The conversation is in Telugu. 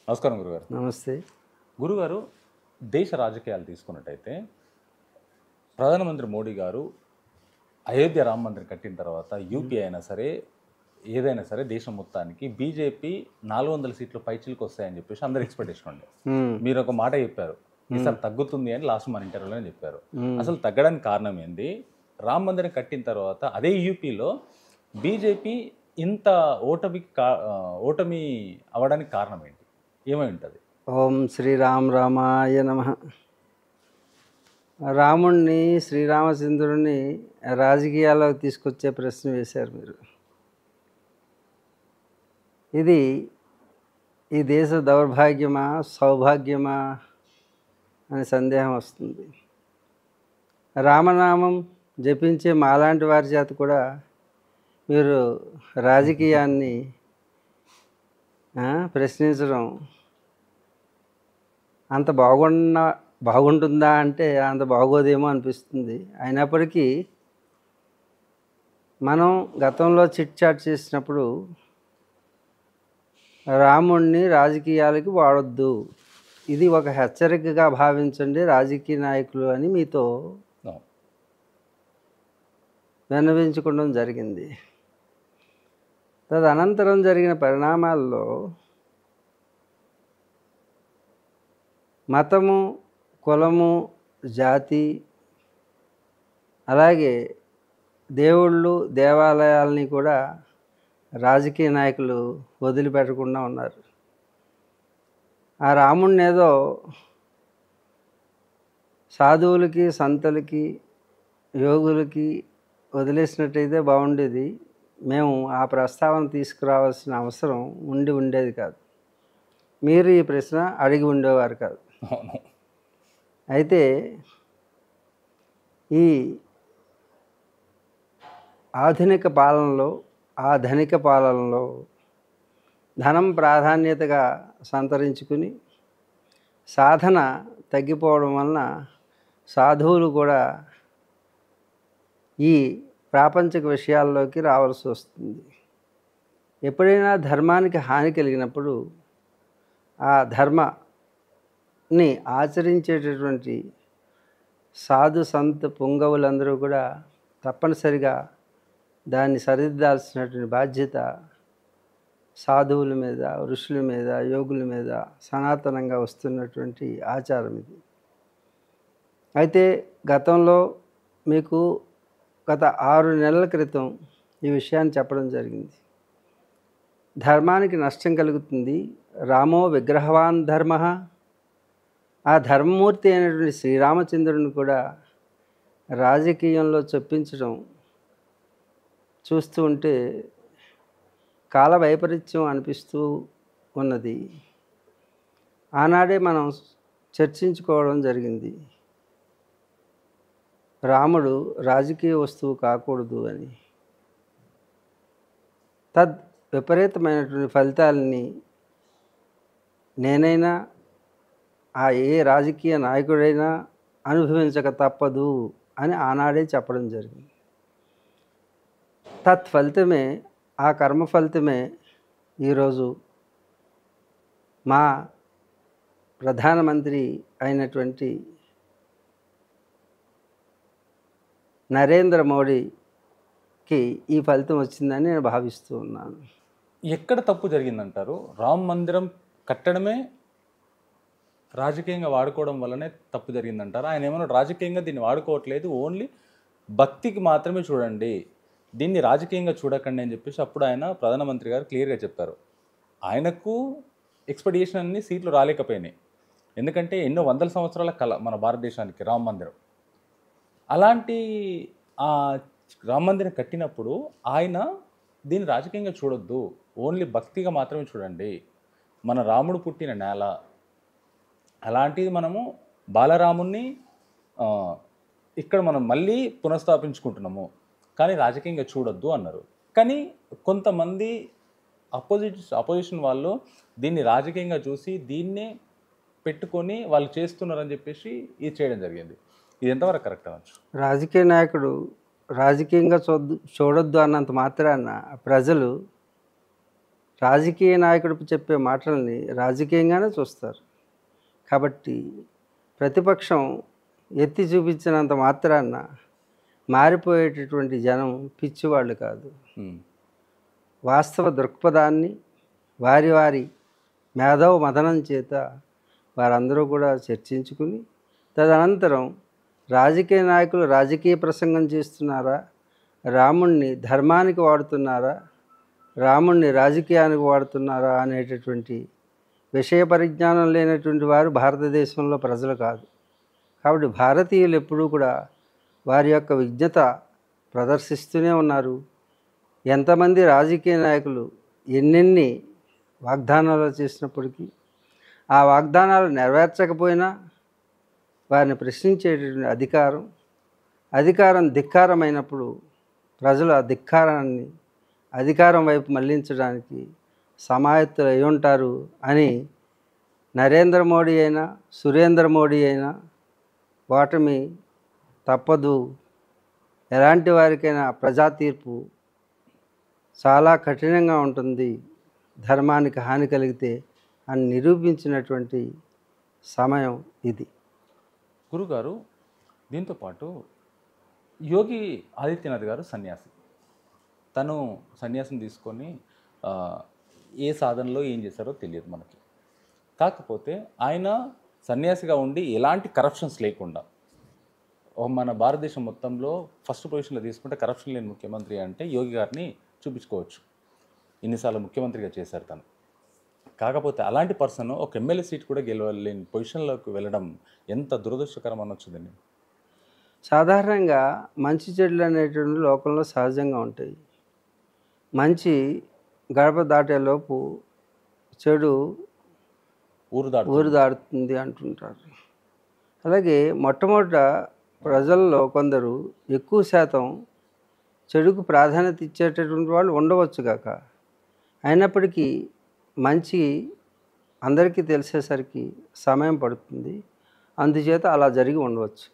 నమస్కారం గురుగారు. నమస్తే. గురుగారు, దేశ రాజకీయాలు తీసుకున్నట్టయితే ప్రధానమంత్రి మోడీ గారు అయోధ్య రామ మందిరం కట్టిన తర్వాత యూపీ అయినా సరే ఏదైనా సరే దేశం మొత్తానికి బీజేపీ 400 సీట్లు పైచిలకు వస్తాయని చెప్పేసి అందరు ఎక్స్పెక్టేషన్ ఉండే. మీరు ఒక మాట చెప్పారు, ఈసారి తగ్గుతుంది అని లాస్ట్ మన ఇంటర్వ్యూలో చెప్పారు. అసలు తగ్గడానికి కారణం ఏంది? రామ మందిరం కట్టిన తర్వాత అదే యూపీలో బీజేపీ ఇంత ఓటమి అవ్వడానికి కారణం ఏంటి? ఏమై ఉంటుంది? ఓం శ్రీరామ్ రామాయ నమః. రాముణ్ణి శ్రీరామచంద్రుడిని రాజకీయాల్లోకి తీసుకొచ్చే ప్రశ్న వేశారు మీరు. ఇది ఈ దేశ దౌర్భాగ్యమా సౌభాగ్యమా అనే సందేహం వస్తుంది. రామనామం జపించే మాలాంటి వారి చేత కూడా మీరు రాజకీయాన్ని ప్రశ్నించడం అంత బాగుంటుందా అంటే అంత బాగోదేమో అనిపిస్తుంది. అయినప్పటికీ మనం గతంలో చిట్ చాట్ చేసినప్పుడు రాముణ్ణి రాజకీయాలకి వాడొద్దు, ఇది ఒక హెచ్చరికగా భావించండి రాజకీయ నాయకులు అని మీతో విన్నవించుకోవడం జరిగింది. తదనంతరం జరిగిన పరిణామాల్లో మతము, కులము, జాతి, అలాగే దేవుళ్ళు, దేవాలయాల్ని కూడా రాజకీయ నాయకులు వదిలిపెట్టకుండా ఉన్నారు. ఆ రాముణ్ణి ఏదో సాధువులకి, సంతులకి, యోగులకి వదిలేసినట్టయితే బాగుండేది. మేము ఆ ప్రస్తావన తీసుకురావాల్సిన అవసరం ఉండేది కాదు. మీరు ఈ ప్రశ్న అడిగి ఉండేవారు కాదు. అయితే ఈ ఆధునిక పాలనలో, ఆ ధనిక పాలనలో ధనం ప్రాధాన్యతగా సంతరించుకుని సాధన తగ్గిపోవడం వలన సాధువులు కూడా ఈ ప్రాపంచిక విషయాల్లోకి రావాల్సి వస్తుంది. ఎప్పుడైనా ధర్మానికి హాని కలిగినప్పుడు ఆ ధర్మాన్ని ఆచరించేటటువంటి సాధు సంత్ పుంగవులందరూ కూడా తప్పనిసరిగా దాన్ని సరిదిద్దాల్సినటువంటి బాధ్యత సాధువుల మీద, ఋషుల మీద, యోగుల మీద సనాతనంగా వస్తున్నటువంటి ఆచారం ఇది. అయితే గతంలో మీకు గత 6 నెలల క్రితం ఈ విషయాన్ని చెప్పడం జరిగింది. ధర్మానికి నష్టం కలుగుతుంది. రామో విగ్రహవాన్ ధర్మ. ఆ ధర్మమూర్తి అయినటువంటి శ్రీరామచంద్రుని కూడా రాజకీయంలో చొప్పించడం చూస్తూ ఉంటే కాల వైపరీత్యం అనిపిస్తూ ఉన్నది. ఆనాడే మనం చర్చించుకోవడం జరిగింది, రాముడు రాజకీయ వస్తువు కాకూడదు అని. తద్ విపరీతమైనటువంటి ఫలితాలని నేనైనా ఏ రాజకీయ నాయకుడైనా అనుభవించక తప్పదు అని ఆనాడే చెప్పడం జరిగింది. తత్ఫలితమే, ఆ కర్మ ఫలితమే ఈరోజు మా ప్రధానమంత్రి అయినటువంటి నరేంద్ర మోడీకి ఈ ఫలితం వచ్చిందని నేను భావిస్తూ ఉన్నాను. ఎక్కడ తప్పు జరిగిందంటారు? రామ మందిరం కట్టడమే రాజకీయంగా వాడుకోవడం వల్లనే తప్పు జరిగిందంటారు? ఆయన ఏమన్నా రాజకీయంగా దీన్ని వాడుకోవట్లేదు, ఓన్లీ భక్తికి మాత్రమే చూడండి, దీన్ని రాజకీయంగా చూడకండి అని చెప్పేసి అప్పుడు ఆయన ప్రధానమంత్రి గారు క్లియర్గా చెప్పారు. ఆయనకు ఎక్స్పెక్ట్ చేసిన అన్ని సీట్లు రాలేకపోయినాయి. ఎందుకంటే ఎన్నో వందల సంవత్సరాల కళ మన భారతదేశానికి రామ మందిరం. అలాంటి ఆ రామ మందిరం కట్టినప్పుడు ఆయన దీన్ని రాజకీయంగా చూడొద్దు, ఓన్లీ భక్తిగా మాత్రమే చూడండి, మన రాముడు పుట్టిన నేల, అలాంటిది మనము బాలరాముణ్ణి ఇక్కడ మనం మళ్ళీ పునఃస్థాపించుకుంటున్నాము, కానీ రాజకీయంగా చూడొద్దు అన్నారు. కానీ కొంతమంది అపోజిషన్ వాళ్ళు దీన్ని రాజకీయంగా చూసి దీన్నే పెట్టుకొని వాళ్ళు చేస్తున్నారని చెప్పేసి ఇది చేయడం జరిగింది. ఇది ఎంతవరకు కరెక్ట్ అవచ్చు? రాజకీయ నాయకుడు రాజకీయంగా చూడొద్దు అన్నంత మాత్రాన ప్రజలు రాజకీయ నాయకుడు చెప్పే మాటల్ని రాజకీయంగానే చూస్తారు. కాబట్టి ప్రతిపక్షం ఎత్తి చూపించినంత మాత్రాన మారిపోయేటటువంటి జనం పిచ్చివాళ్ళు కాదు. ఉమ్, వాస్తవ దృక్పథాన్ని వారి వారి మేధో మథనం చేత వారందరూ కూడా చర్చించుకుని తదనంతరం రాజకీయ నాయకులు రాజకీయ ప్రసంగం చేస్తున్నారా, రాముణ్ణి ధర్మానికి వాడుతున్నారా, రాముణ్ణి రాజకీయానికి వాడుతున్నారా అనేటటువంటి విషయ పరిజ్ఞానం లేనటువంటి వారు భారతదేశంలో ప్రజలు కాదు. కాబట్టి భారతీయులు ఎప్పుడూ కూడా వారి యొక్క విజ్ఞత ప్రదర్శిస్తూనే ఉన్నారు. ఎంతమంది రాజకీయ నాయకులు ఎన్నెన్ని వాగ్దానాలు చేసినప్పటికీ ఆ వాగ్దానాలు నెరవేర్చకపోయినా వారిని ప్రశ్నించేటటువంటి అధికారం ధిక్కారమైనప్పుడు ప్రజలు ఆ ధిక్కారాన్ని అధికారం వైపు మళ్లించడానికి సమాయత్తులు అయి ఉంటారు అని నరేంద్ర మోడీ అయినా సురేంద్ర మోడీ అయినా ఓటమి తప్పదు. ఎలాంటి వారికైనా ప్రజా తీర్పు చాలా కఠినంగా ఉంటుంది, ధర్మానికి హాని కలిగితే అని నిరూపించినటువంటి సమయం ఇది. గురుగారు, దీంతోపాటు యోగి ఆదిత్యనాథ్ గారు సన్యాసి. తను సన్యాసం తీసుకొని ఏ సాధనలో ఏం చేశారో తెలియదు మనకి. కాకపోతే ఆయన సన్యాసిగా ఉండి ఎలాంటి కరప్షన్స్ లేకుండా మన భారతదేశం మొత్తంలో ఫస్ట్ పొజిషన్లో తీసుకుంటే కరప్షన్ లేని ముఖ్యమంత్రి అంటే యోగి గారిని చూపించుకోవచ్చు. ఇన్నిసార్లు ముఖ్యమంత్రిగా చేశారు తను. కాకపోతే అలాంటి పర్సన్ ఒక ఎమ్మెల్యే సీట్ కూడా గెలవలేని పొజిషన్లోకి వెళ్ళడం ఎంత దురదృష్టకరం అనొచ్చు దీన్ని. సాధారణంగా మంచి చెడులు అనేటువంటి లోకంలో సహజంగా ఉంటాయి. మంచి గడప దాటేలోపు చెడు ఊరు దాటుతుంది అంటుంటారు. అలాగే మొట్టమొదట ప్రజల్లో కొందరు ఎక్కువ శాతం చెడుకు ప్రాధాన్యత ఇచ్చేటటువంటి వాళ్ళు ఉండవచ్చు కాక, అయినప్పటికీ మంచి అందరికీ తెలిసేసరికి సమయం పడుతుంది. అందుచేత అలా జరిగి ఉండవచ్చు.